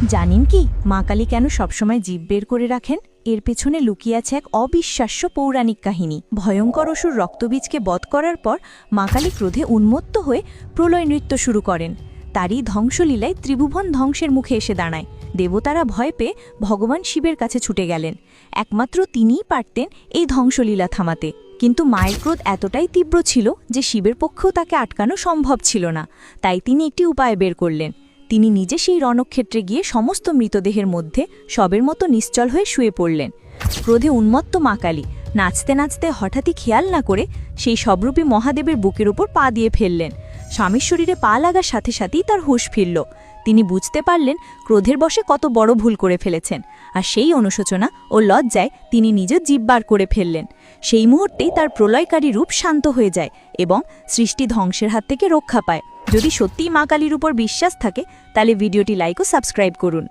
জানেন কি মা কালী কেন সবসময় জিভ বের করে রাখেন? এর পেছনে লুকিয়ে আছে এক অবিশ্বাস্য পৌরাণিক কাহিনী। ভয়ঙ্কর অসুর রক্তবীজকে বধ করার পর মা কালী ক্রোধে উন্মত্ত হয়ে প্রলয় নৃত্য শুরু করেন। তারই ধ্বংসলীলায় ত্রিভুবন ধ্বংসের মুখে এসে দাঁড়ায়। দেবতারা ভয় পেয়ে ভগবান শিবের কাছে ছুটে গেলেন। একমাত্র তিনিই পারতেন এই ধ্বংসলীলা থামাতে। কিন্তু মায়ের ক্রোধ এতটাই তীব্র ছিল যে শিবের পক্ষেও তাকে আটকানো সম্ভব ছিল না। তাই তিনি একটি উপায় বের করলেন। তিনি নিজে সেই রণক্ষেত্রে গিয়ে সমস্ত মৃতদেহের মধ্যে শবের মতো নিশ্চল হয়ে শুয়ে পড়লেন। ক্রোধে উন্মত্ত মা কালী নাচতে নাচতে হঠাৎই খেয়াল না করে সেই সবরূপী মহাদেবের বুকের উপর পা দিয়ে ফেললেন। স্বামীর শরীরে পা লাগার সাথে সাথেই তার হুঁশ ফিরল। তিনি বুঝতে পারলেন ক্রোধের বশে কত বড় ভুল করে ফেলেছেন, আর সেই অনুশোচনা ও লজ্জায় তিনি নিজের জিভ বার করে ফেললেন। সেই মুহূর্তেই তার প্রলয়কারী রূপ শান্ত হয়ে যায় এবং সৃষ্টি ধ্বংসের হাত থেকে রক্ষা পায়। যদি সত্যিই মা কালীর উপর বিশ্বাস থাকে তাহলে ভিডিওটি লাইক ও সাবস্ক্রাইব করুন।